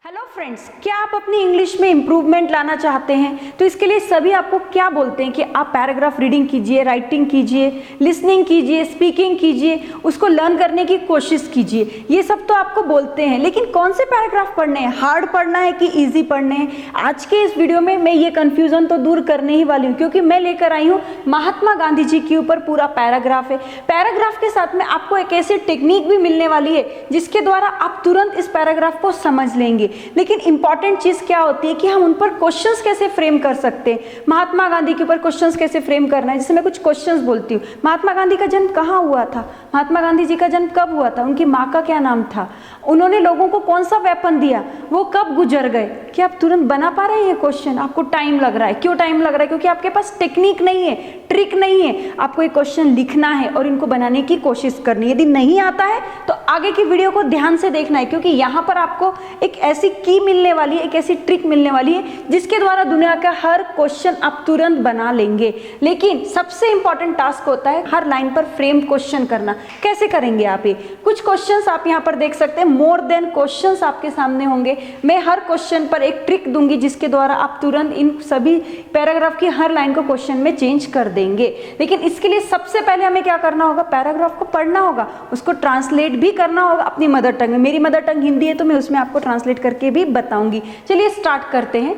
Hello friends, क्या आप अपनी इंग्लिश में इम्प्रूवमेंट लाना चाहते हैं? तो इसके लिए सभी आपको क्या बोलते हैं कि आप पैराग्राफ रीडिंग कीजिए, राइटिंग कीजिए, लिसनिंग कीजिए, स्पीकिंग कीजिए, उसको लर्न करने की कोशिश कीजिए। ये सब तो आपको बोलते हैं, लेकिन कौन से पैराग्राफ पढ़ने हैं? हार्ड पढ़ना है कि ईजी पढ़ने हैं? आज के इस वीडियो में मैं ये कन्फ्यूज़न तो दूर करने ही वाली हूँ, क्योंकि मैं लेकर आई हूँ महात्मा गांधी जी के ऊपर पूरा पैराग्राफ है। पैराग्राफ के साथ में आपको एक ऐसी टेक्निक भी मिलने वाली है जिसके द्वारा आप तुरंत इस पैराग्राफ को समझ लेंगे। लेकिन इंपॉर्टेंट चीज क्या होती है कि हम उन पर क्वेश्चंस कैसे फ्रेम कर सकते हैं। महात्मा गांधी के ऊपर क्वेश्चंस कैसे फ्रेम करना है। जैसे मैं कुछ क्वेश्चंस बोलती हूँ, महात्मा गांधी का जन्म कहाँ हुआ था, महात्मा गांधी जी का जन्म कब हुआ था, उनकी माँ का क्या नाम था, उन्होंने लोगों को कौन सा वेपन दिया, वो कब गुजर गए। क्या आप तुरंत बना पा रहे हैं ये क्वेश्चन? आपको टाइम लग रहा है। क्यों टाइम लग रहा है? क्योंकि आपके पास टेक्निक नहीं है, ट्रिक नहीं है। आपको एक क्वेश्चन लिखना है और इनको बनाने की कोशिश करनी है। यदि नहीं आता है तो आगे की वीडियो को ध्यान से देखना है, क्योंकि यहाँ पर आपको एक ऐसी की मिलने वाली है, एक ऐसी ट्रिक मिलने वाली है जिसके द्वारा दुनिया का हर क्वेश्चन आप तुरंत बना लेंगे। लेकिन सबसे इंपॉर्टेंट टास्क होता है हर लाइन पर फ्रेम क्वेश्चन करना। कैसे करेंगे आप ये? कुछ क्वेश्चंस आप यहाँ पर देख सकते हैं, मोर देन क्वेश्चंस आपके सामने होंगे। मैं हर क्वेश्चन पर एक ट्रिक दूंगी जिसके द्वारा आप तुरंत इन सभी पैराग्राफ की हर लाइन को क्वेश्चन में चेंज कर देंगे। लेकिन इसके लिए सबसे पहले हमें क्या करना होगा? पैराग्राफ को पढ़ना होगा, उसको ट्रांसलेट भी करना होगा अपनी मदर टंग में। मेरी मदर टंग हिंदी है तो मैं उसमें आपको ट्रांसलेट करके भी बताऊंगी। चलिए स्टार्ट करते हैं।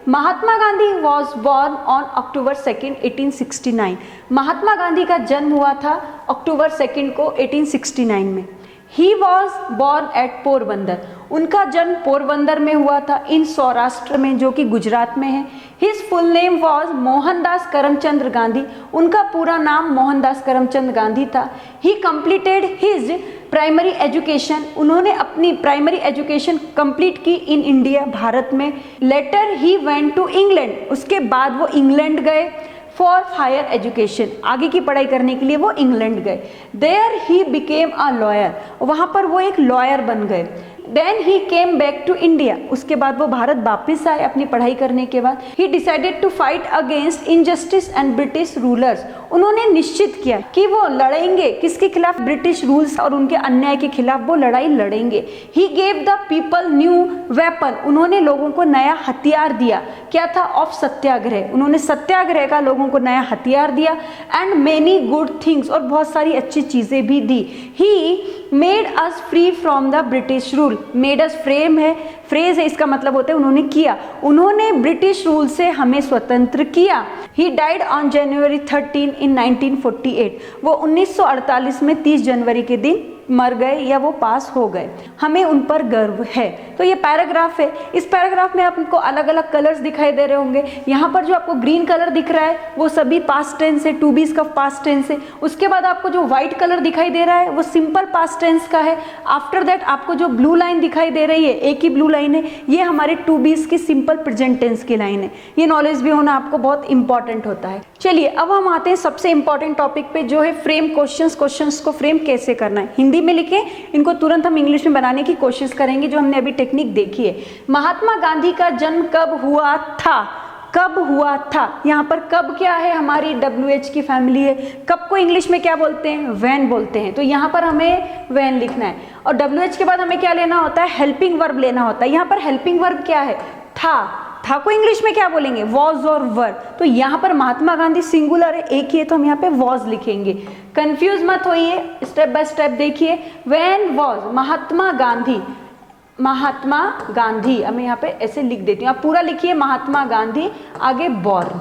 Mahatma Gandhi was born on October 2, 1869। Mahatma Gandhi का जन्म हुआ था अक्टूबर 2 को 1869 में। He was born at Porbandar. उनका जन्म पोरबंदर में हुआ था, इन सौराष्ट्र में, जो कि गुजरात में है। His full name was Mohandas Karamchand Gandhi. उनका पूरा नाम मोहनदास करमचंद गांधी था। ही कंप्लीटेड हिज प्राइमरी एजुकेशन। उन्होंने अपनी प्राइमरी एजुकेशन कंप्लीट की इन इंडिया, भारत में। Later he went to England. उसके बाद वो इंग्लैंड गए फॉर हायर एजुकेशन। आगे की पढ़ाई करने के लिए वो इंग्लैंड गए। There he became a lawyer. वहाँ पर वो एक लॉयर बन गए। Then he came back to India. उसके बाद वो भारत वापस आए अपनी पढ़ाई करने के बाद। He decided to fight against injustice and British rulers. उन्होंने निश्चित किया कि वो लड़ेंगे किसके खिलाफ? ब्रिटिश रूल्स और उनके अन्याय के खिलाफ वो लड़ाई लड़ेंगे। He gave the people new weapon. उन्होंने लोगों को नया हथियार दिया। क्या था? ऑफ सत्याग्रह। उन्होंने सत्याग्रह का लोगों को नया हथियार दिया। एंड मेनी गुड थिंग्स, और बहुत सारी अच्छी चीजें भी दी। He made us free from the British rule. Made us frame है, फ्रेज है, इसका मतलब होता है उन्होंने किया। उन्होंने ब्रिटिश रूल से हमें स्वतंत्र किया। ही डाइड ऑन जनवरी 13 इन 1948। वो 1948 में 30 जनवरी के दिन मर गए या वो पास हो गए। हमें उन पर गर्व है। तो ये पैराग्राफ है। इस पैराग्राफ में आपको अलग अलग कलर्स दिखाई दे रहे होंगे। यहाँ पर जो आपको ग्रीन कलर दिख रहा है वो सभी पास्ट टेंस है, टू बी का पास्ट टेंस है। उसके बाद आपको जो व्हाइट कलर दिखाई दे रहा है वो सिंपल पास्ट टेंस का है। आफ्टर दैट आपको जो ब्लू लाइन दिखाई दे रही है, एक ही ब्लू लाइन है, ये हमारे टू बीज की सिंपल प्रेजेंट टेंस की लाइन है। ये नॉलेज भी होना आपको बहुत इंपॉर्टेंट होता है। चलिए अब हम आते हैं सबसे इंपॉर्टेंट टॉपिक पे, जो है फ्रेम क्वेश्चंस। क्वेश्चंस को फ्रेम कैसे करना है? हिंदी में लिखे, इनको तुरंत हम इंग्लिश में बनाने की कोशिश करेंगे, जो हमने अभी टेक्निक देखी है। महात्मा गांधी का जन्म कब हुआ था? कब हुआ था? यहाँ पर कब क्या है? हमारी WH की फैमिली है। कब को इंग्लिश में क्या बोलते हैं? व्हेन बोलते हैं। तो यहाँ पर हमें व्हेन लिखना है। और WH के बाद हमें क्या लेना होता है? हेल्पिंग वर्ब लेना होता है। यहाँ पर हेल्पिंग वर्ब क्या है? था। था को इंग्लिश में क्या बोलेंगे? वॉज और वर। तो यहाँ पर महात्मा गांधी सिंगुलर है, एक ही है, तो हम यहाँ पे वॉज लिखेंगे। कंफ्यूज मत होइए, स्टेप बाय स्टेप देखिए। व्हेन वॉज महात्मा गांधी, महात्मा गांधी, मैं यहाँ पे ऐसे लिख देती हूँ, आप पूरा लिखिए महात्मा गांधी, आगे बॉर्न।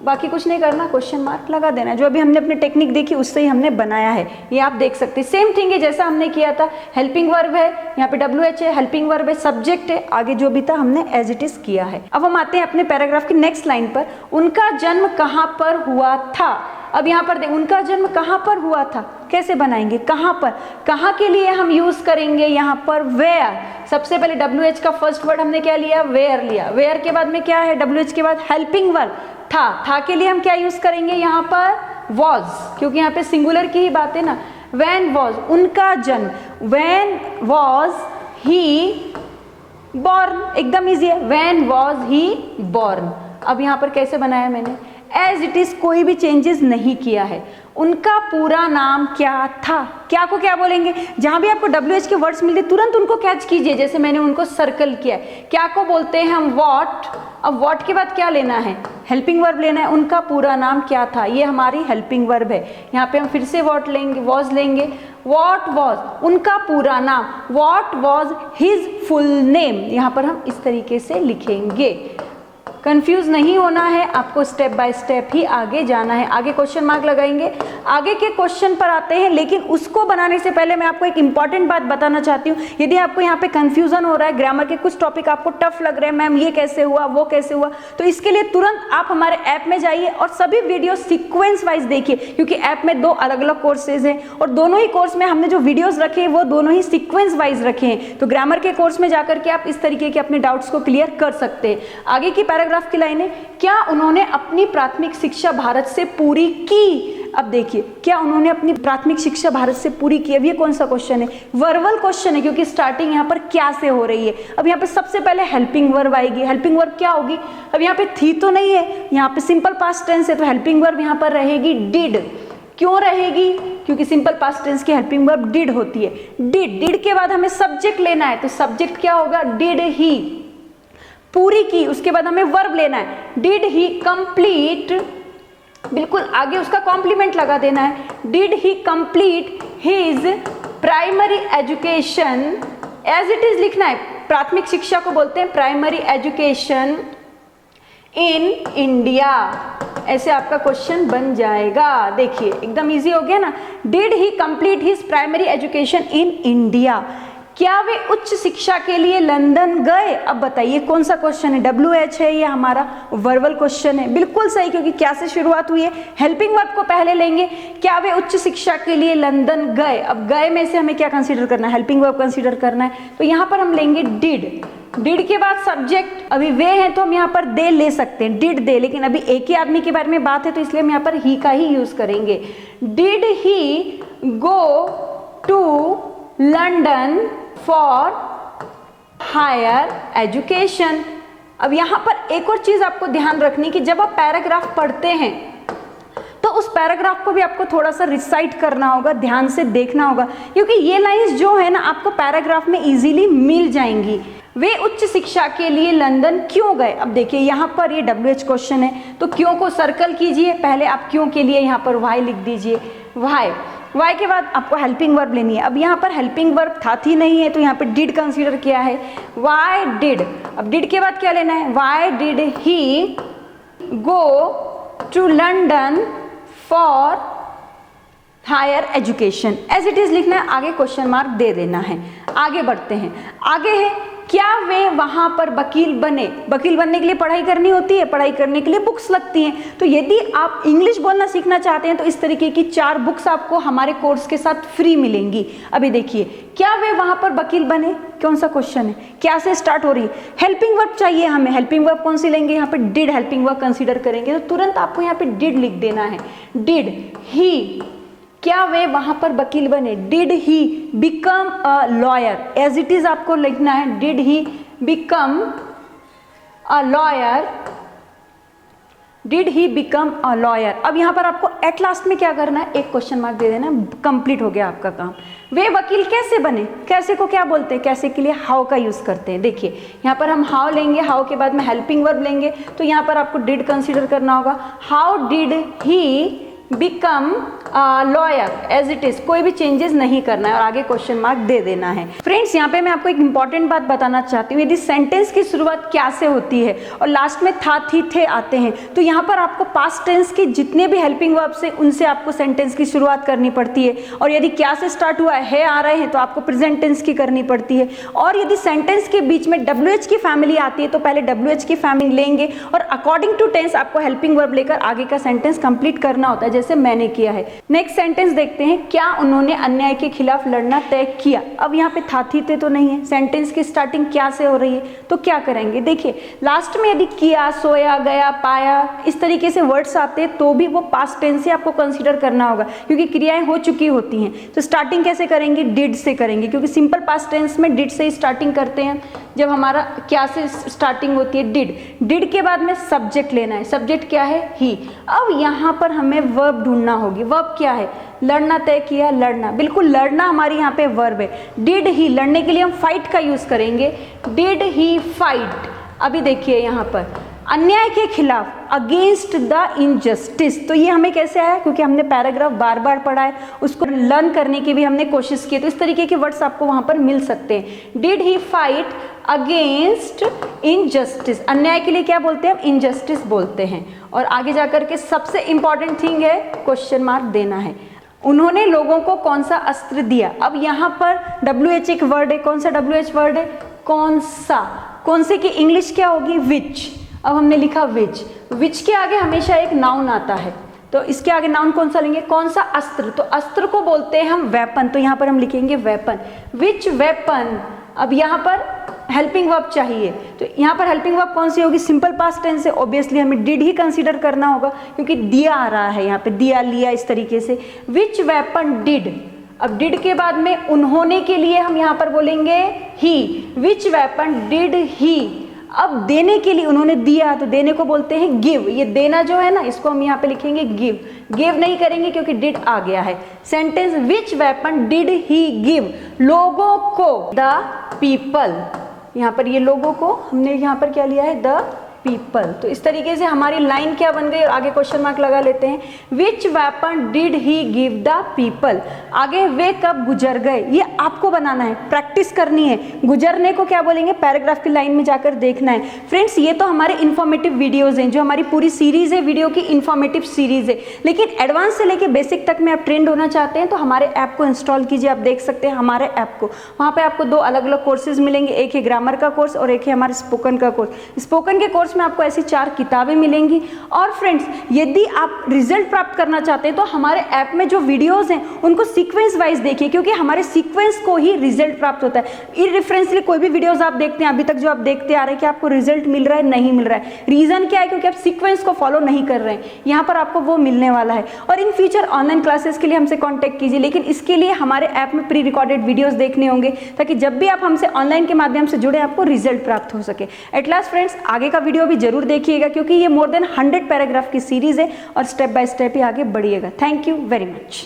बाकी कुछ नहीं करना, क्वेश्चन मार्क लगा देना है। जो अभी हमने अपनी टेक्निक देखी उससे ही हमने बनाया है, ये आप देख सकते हैं। सेम थिंग है जैसा हमने किया था। हेल्पिंग वर्ब है, यहाँ पे WH है, हेल्पिंग वर्ब है, सब्जेक्ट है, आगे जो भी था हमने एज इट इज किया है। अब हम आते हैं अपने पैराग्राफ की नेक्स्ट लाइन पर। उनका जन्म कहाँ पर हुआ था? अब यहाँ पर देख, उनका जन्म कहाँ पर हुआ था? कैसे बनाएंगे? कहाँ पर? कहाँ के लिए हम यूज करेंगे? यहाँ पर वेयर। सबसे पहले WH का फर्स्ट वर्ड हमने क्या लिया? वेयर लिया। वेयर के बाद में क्या है? WH के बाद हेल्पिंग वर्ब था के लिए हम क्या यूज करेंगे? यहाँ पर वॉज, क्योंकि यहाँ पे सिंगुलर की ही बात है ना। व्हेन वॉज, उनका जन्म। व्हेन वॉज ही बॉर्न, एकदम इजी है। When was he born. अब यहाँ पर कैसे बनाया मैंने, एज इट इज, कोई भी चेंजेस नहीं किया है। उनका पूरा नाम क्या था, क्या को क्या बोलेंगे, जहां भी आपको WH के वर्ड्स मिलते तुरंत उनको कैच कीजिए, जैसे मैंने उनको सर्कल किया है। क्या को बोलते हैं हम व्हाट, अब व्हाट के बाद क्या लेना है, हेल्पिंग वर्ब लेना है। उनका पूरा नाम क्या था, ये हमारी हेल्पिंग वर्ब है। यहाँ पे हम फिर से व्हाट लेंगे, वॉज लेंगे। व्हाट वॉज, उनका पूरा नाम, what was his full name, यहाँ पर हम इस तरीके से लिखेंगे। कंफ्यूज नहीं होना है आपको, स्टेप बाय स्टेप ही आगे जाना है। आगे क्वेश्चन मार्क लगाएंगे, आगे के क्वेश्चन पर आते हैं, लेकिन उसको बनाने से पहले मैं आपको एक इंपॉर्टेंट बात बताना चाहती हूँ। यदि आपको यहाँ पे कंफ्यूजन हो रहा है, ग्रामर के कुछ टॉपिक आपको टफ लग रहे हैं, मैम ये कैसे हुआ, वो कैसे हुआ, तो इसके लिए तुरंत आप हमारे ऐप में जाइए और सभी वीडियो सीक्वेंस वाइज देखिए, क्योंकि ऐप में 2 अलग अलग कोर्सेज हैं और दोनों ही कोर्स में हमने जो वीडियोज रखे हैं वो दोनों ही सीक्वेंस वाइज रखे हैं। तो ग्रामर के कोर्स में जाकर के आप इस तरीके के अपने डाउट्स को क्लियर कर सकते हैं। आगे की पैराग्राफ की लाइनें, क्या उन्होंने अपनी प्राथमिक शिक्षा भारत से पूरी की। अब देखिए, क्या उन्होंने अपनी प्राथमिक शिक्षा भारत से पूरी की, अब ये कौन सा क्वेश्चन है, वर्बल क्वेश्चन है, क्योंकि स्टार्टिंग यहाँ पर क्या से हो रही है। अब यहाँ पे सबसे पहले हेल्पिंग वर्ब आएगी। हेल्पिंग वर्ब क्या होगी, अब यहाँ पे थी तो नहीं है, यहाँ पे सिंपल पास्ट टेंस है, तो हेल्पिंग वर्ब यहाँ पर रहेगी डिड। क्यों रहेगी, क्योंकि सिंपल पास्ट टेंस की हेल्पिंग वर्ब डिड होती है। डिड के बाद हमें सब्जेक्ट लेना है, तो सब्जेक्ट क्या होगा, डिड ही, पूरी की। उसके बाद हमें वर्ब लेना है, डिड ही कंप्लीट, बिल्कुल आगे उसका कॉम्प्लीमेंट लगा देना है, did he complete his primary education, as it is लिखना है। प्राथमिक शिक्षा को बोलते हैं प्राइमरी एजुकेशन इन इंडिया, ऐसे आपका क्वेश्चन बन जाएगा। देखिए एकदम इजी हो गया ना, did he complete his primary education in India. क्या वे उच्च शिक्षा के लिए लंदन गए, अब बताइए कौन सा क्वेश्चन है, WH है, ये हमारा वर्बल क्वेश्चन है। बिल्कुल सही, क्योंकि क्या से शुरुआत हुई है, हेल्पिंग वर्ब को पहले लेंगे। क्या वे उच्च शिक्षा के लिए लंदन गए, अब गए में से हमें क्या कंसीडर करना है, हेल्पिंग वर्ब कंसीडर करना है, तो यहाँ पर हम लेंगे डिड। डिड के बाद सब्जेक्ट, अभी वे हैं तो हम यहाँ पर दे ले सकते हैं, डिड दे, लेकिन अभी एक ही आदमी के बारे में बात है तो इसलिए हम यहाँ पर ही का ही यूज करेंगे। Did he go to London for higher education. अब यहाँ पर एक और चीज आपको ध्यान रखनी कि जब आप पैराग्राफ पढ़ते हैं तो उस पैराग्राफ को भी आपको थोड़ा सा रिसाइट करना होगा, ध्यान से देखना होगा, क्योंकि ये लाइंस जो है ना आपको पैराग्राफ में इजीली मिल जाएंगी। वे उच्च शिक्षा के लिए लंदन क्यों गए, अब देखिए यहाँ पर ये WH क्वेश्चन है, तो क्यों को सर्कल कीजिए, पहले आप क्यों के लिए यहाँ पर वाई लिख दीजिए, वाई के बाद आपको हेल्पिंग वर्ब लेनी है। अब यहाँ पर हेल्पिंग वर्ब थी नहीं है, तो यहाँ पर डिड कंसीडर किया है, वाई डिड। अब डिड के बाद क्या लेना है, why did he go to London for higher education, as it is लिखना है, आगे क्वेश्चन मार्क दे देना है। आगे बढ़ते हैं, आगे है क्या वे वहां पर वकील बने। वकील बनने के लिए पढ़ाई करनी होती है, पढ़ाई करने के लिए बुक्स लगती हैं, तो यदि आप इंग्लिश बोलना सीखना चाहते हैं तो इस तरीके की 4 बुक्स आपको हमारे कोर्स के साथ फ्री मिलेंगी। अभी देखिए, क्या वे वहां पर वकील बने, कौन सा क्वेश्चन है, क्या से स्टार्ट हो रही है, हेल्पिंग वर्ब चाहिए हमें। हेल्पिंग वर्ब कौन सी लेंगे, यहाँ पे डिड हेल्पिंग वर्ब कंसीडर करेंगे, तो तुरंत आपको यहाँ पे डिड लिख देना है। डिड ही, क्या वे वहां पर वकील बने, did he become a lawyer, as it is आपको लिखना है, did he become a lawyer, did he become a lawyer. अब यहाँ पर आपको एट लास्ट में क्या करना है, एक क्वेश्चन मार्क दे देना, कंप्लीट हो गया आपका काम। वे वकील कैसे बने, कैसे को क्या बोलते हैं, कैसे के लिए हाउ का यूज करते हैं। देखिए यहाँ पर हम हाउ लेंगे, हाउ के बाद में हेल्पिंग वर्ब लेंगे, तो यहाँ पर आपको डिड कंसीडर करना होगा। How did he become lawyer, as it is, कोई भी चेंजेस नहीं करना है और आगे क्वेश्चन मार्क दे देना है। फ्रेंड्स यहाँ पे मैं आपको एक इंपॉर्टेंट बात बताना चाहती हूँ, यदि सेंटेंस की शुरुआत क्या से होती है और लास्ट में था, थी, थे आते हैं, तो यहाँ पर आपको पास्ट टेंस के जितने भी हेल्पिंग वर्ब्स हैं उनसे आपको सेंटेंस की शुरुआत करनी पड़ती है, और यदि क्या से स्टार्ट हुआ है आ रहे हैं तो आपको प्रेजेंट टेंस की करनी पड़ती है, और यदि सेंटेंस के बीच में WH की फैमिली आती है तो पहले WH की फैमिली लेंगे और अकॉर्डिंग टू टेंस आपको हेल्पिंग वर्ब लेकर आगे का सेंटेंस कंप्लीट करना होता है, जैसे मैंने किया है। नेक्स्ट सेंटेंस देखते हैं, क्या उन्होंने अन्याय के खिलाफ लड़ना तय किया। अब यहाँ पे था थी थे तो नहीं है, सेंटेंस की स्टार्टिंग क्या से हो रही है, तो क्या करेंगे, देखिए लास्ट में यदि किया, सोया, गया, पाया इस तरीके से वर्ड्स आते हैं तो भी वो पास्ट टेंस से आपको कंसीडर करना होगा क्योंकि क्रियाएं हो चुकी होती हैं। तो स्टार्टिंग कैसे करेंगे, डिड से करेंगे क्योंकि सिंपल पास्ट टेंस में डिड से ही स्टार्टिंग करते हैं। जब हमारा क्या से स्टार्टिंग होती है, डिड, डिड के बाद में सब्जेक्ट लेना है, सब्जेक्ट क्या है, ही। अब यहाँ पर हमें वर्ब ढूंढना होगी, वर्ब क्या है, लड़ना तय किया, लड़ना, बिल्कुल लड़ना हमारी यहाँ पे वर्ब है। डिड ही, लड़ने के लिए हम फाइट का यूज करेंगे, डिड ही फाइट। अभी देखिए यहाँ पर अन्याय के खिलाफ, अगेंस्ट द इनजस्टिस, तो ये हमें कैसे आया, क्योंकि हमने पैराग्राफ बार बार पढ़ा है, उसको लर्न करने की भी हमने कोशिश की, तो इस तरीके के वर्ड्स आपको वहां पर मिल सकते हैं। Did he fight against injustice, अन्याय के लिए क्या बोलते हैं, इनजस्टिस बोलते हैं। और आगे जाकर के सबसे इंपॉर्टेंट थिंग है क्वेश्चन मार्क देना है। उन्होंने लोगों को कौन सा अस्त्र दिया। अब यहाँ पर WH एक वर्ड है, कौन सा WH वर्ड है, कौन सा, कौन से की इंग्लिश क्या होगी, विच। अब हमने लिखा विच, विच के आगे हमेशा एक नाउन आता है, तो इसके आगे नाउन कौन सा लेंगे, कौन सा, अस्त्र, तो अस्त्र को बोलते हैं हम वेपन, तो यहाँ पर हम लिखेंगे वेपन, विच वेपन। अब यहाँ पर हेल्पिंग वर्ब चाहिए, तो यहाँ पर हेल्पिंग वर्ब कौन सी होगी, सिंपल पास्ट टेंस से, ऑब्वियसली हमें डिड ही कंसीडर करना होगा क्योंकि दिया आ रहा है यहाँ पे, दिया, लिया, इस तरीके से। विच वेपन डिड, अब डिड के बाद में उन्होंने के लिए हम यहाँ पर बोलेंगे ही, विच वेपन डिड ही। अब देने के लिए, उन्होंने दिया तो देने को बोलते हैं गिव, ये देना जो है ना इसको हम यहाँ पे लिखेंगे गिव, गिव नहीं करेंगे क्योंकि डिड आ गया है। Sentence, which weapon did he give, लोगों को, द पीपल, यहाँ पर ये लोगों को हमने यहाँ पर क्या लिया है, द पीपल। तो इस तरीके से हमारी लाइन क्या बन गई, आगे क्वेश्चन मार्क लगा लेते हैं, which weapon did he give the people. आगे वे कब गुजर गए, ये आपको बनाना है, प्रैक्टिस करनी है। गुजरने को क्या बोलेंगे, पैराग्राफ की लाइन में जाकर देखना है। फ्रेंड्स ये तो हमारे इन्फॉर्मेटिव वीडियोज हैं, जो हमारी पूरी सीरीज है, वीडियो की इन्फॉर्मेटिव सीरीज है, लेकिन एडवांस से लेके बेसिक तक में आप ट्रेंड होना चाहते हैं तो हमारे ऐप को इंस्टॉल कीजिए। आप देख सकते हैं हमारे ऐप को, वहाँ पे आपको दो अलग अलग कोर्सेज मिलेंगे, एक है ग्रामर का कोर्स और एक है हमारे स्पोकन का कोर्स। स्पोकन के कोर्स में आपको ऐसी 4 किताबें मिलेंगी। और फ्रेंड्स यदि आप रिजल्ट प्राप्त करना चाहते हैं तो हमारे ऐप में जो वीडियोस हैं उनको सीक्वेंस वाइज देखिए, क्योंकि हमारे सीक्वेंस को ही रिजल्ट प्राप्त होता है। इररेफरेंसली कोई भी वीडियोस आप देखते हैं अभी तक जो आप देखते आ रहे हैं कि आपको रिजल्ट मिल रहा है, नहीं मिल रहा है, रीजन क्या है, क्योंकि आप सीक्वेंस को फॉलो नहीं कर रहे हैं। यहाँ पर आपको वो मिलने वाला है। और इन फ्यूचर ऑनलाइन क्लासेस के लिए हमसे कॉन्टैक्ट कीजिए, लेकिन इसके लिए हमारे ऐप में प्री रिकॉर्डेड वीडियोस देखने होंगे ताकि जब भी आप हमसे ऑनलाइन के माध्यम से जुड़े आपको रिजल्ट प्राप्त हो सके। एट लास्ट फ्रेंड्स आगे का वीडियो भी जरूर देखिएगा क्योंकि ये मोर देन 100 पैराग्राफ की सीरीज है और स्टेप बाय स्टेप ही आगे बढ़िएगा। Thank you very much.